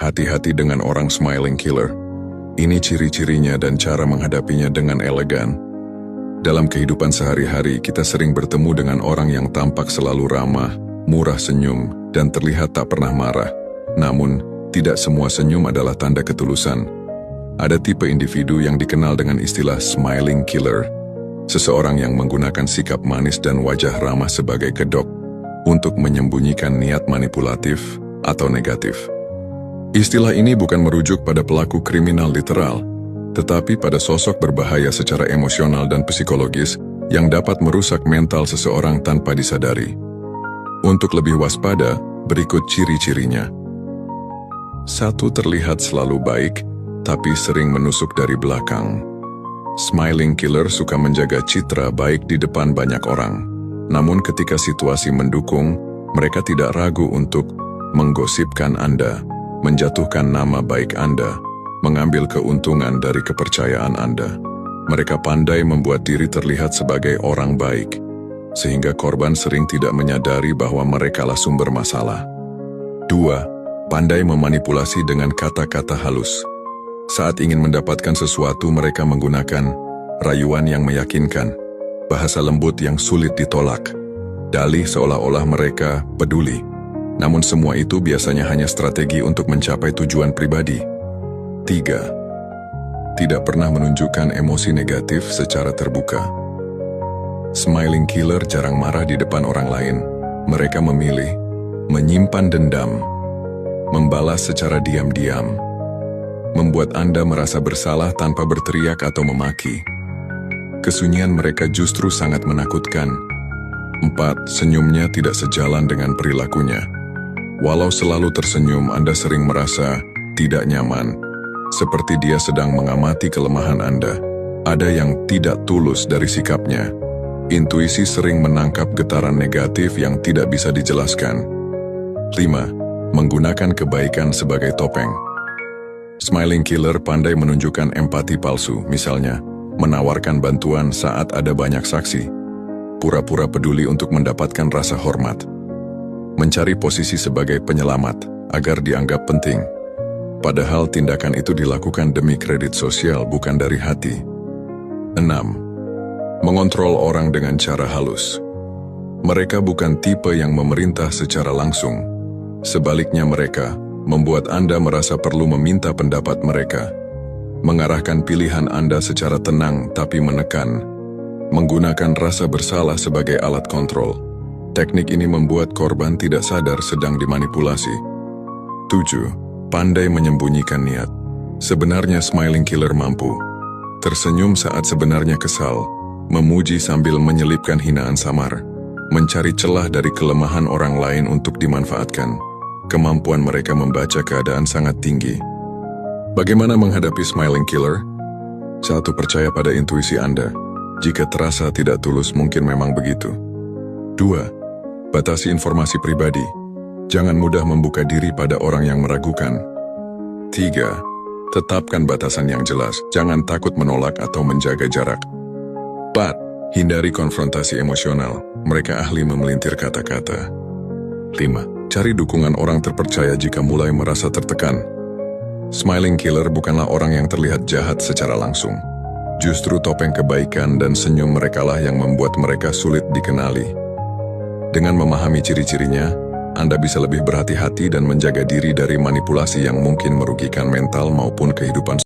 Hati-hati dengan orang smiling killer. Ini ciri-cirinya dan cara menghadapinya dengan elegan. Dalam kehidupan sehari-hari, kita sering bertemu dengan orang yang tampak selalu ramah, murah senyum, dan terlihat tak pernah marah. Namun, tidak semua senyum adalah tanda ketulusan. Ada tipe individu yang dikenal dengan istilah smiling killer. Seseorang yang menggunakan sikap manis dan wajah ramah sebagai kedok untuk menyembunyikan niat manipulatif atau negatif. Istilah ini bukan merujuk pada pelaku kriminal literal, tetapi pada sosok berbahaya secara emosional dan psikologis yang dapat merusak mental seseorang tanpa disadari. Untuk lebih waspada, berikut ciri-cirinya. 1. Terlihat selalu baik, tapi sering menusuk dari belakang. Smiling killer suka menjaga citra baik di depan banyak orang. Namun ketika situasi mendukung, mereka tidak ragu untuk menggosipkan Anda, menjatuhkan nama baik Anda, mengambil keuntungan dari kepercayaan Anda. Mereka pandai membuat diri terlihat sebagai orang baik, sehingga korban sering tidak menyadari bahwa merekalah sumber masalah. 2. Pandai memanipulasi dengan kata-kata halus. Saat ingin mendapatkan sesuatu, mereka menggunakan rayuan yang meyakinkan, bahasa lembut yang sulit ditolak, dalih seolah-olah mereka peduli. Namun semua itu biasanya hanya strategi untuk mencapai tujuan pribadi. 3. Tidak pernah menunjukkan emosi negatif secara terbuka. Smiling killer jarang marah di depan orang lain. Mereka memilih menyimpan dendam, membalas secara diam-diam, membuat Anda merasa bersalah tanpa berteriak atau memaki. Kesunyian mereka justru sangat menakutkan. 4. Senyumnya tidak sejalan dengan perilakunya. Walau selalu tersenyum, Anda sering merasa tidak nyaman, seperti dia sedang mengamati kelemahan Anda. Ada yang tidak tulus dari sikapnya. Intuisi sering menangkap getaran negatif yang tidak bisa dijelaskan. 5. Menggunakan kebaikan sebagai topeng. Smiling killer pandai menunjukkan empati palsu, misalnya menawarkan bantuan saat ada banyak saksi, pura-pura peduli untuk mendapatkan rasa hormat, mencari posisi sebagai penyelamat agar dianggap penting. Padahal tindakan itu dilakukan demi kredit sosial, bukan dari hati. 6. Mengontrol orang dengan cara halus. Mereka bukan tipe yang memerintah secara langsung. Sebaliknya, mereka membuat Anda merasa perlu meminta pendapat mereka, mengarahkan pilihan Anda secara tenang tapi menekan, menggunakan rasa bersalah sebagai alat kontrol. Teknik ini membuat korban tidak sadar sedang dimanipulasi. 7. Pandai menyembunyikan niat. Sebenarnya smiling killer mampu tersenyum saat sebenarnya kesal, memuji sambil menyelipkan hinaan samar, mencari celah dari kelemahan orang lain untuk dimanfaatkan. Kemampuan mereka membaca keadaan sangat tinggi. Bagaimana menghadapi smiling killer? 1. Percaya pada intuisi Anda. Jika terasa tidak tulus, mungkin memang begitu. 2. Batasi informasi pribadi. Jangan mudah membuka diri pada orang yang meragukan. 3. Tetapkan batasan yang jelas. Jangan takut menolak atau menjaga jarak. 4. Hindari konfrontasi emosional. Mereka ahli memelintir kata-kata. 5. Cari dukungan orang terpercaya jika mulai merasa tertekan. Smiling killer bukanlah orang yang terlihat jahat secara langsung. Justru topeng kebaikan dan senyum merekalah yang membuat mereka sulit dikenali. Dengan memahami ciri-cirinya, Anda bisa lebih berhati-hati dan menjaga diri dari manipulasi yang mungkin merugikan mental maupun kehidupan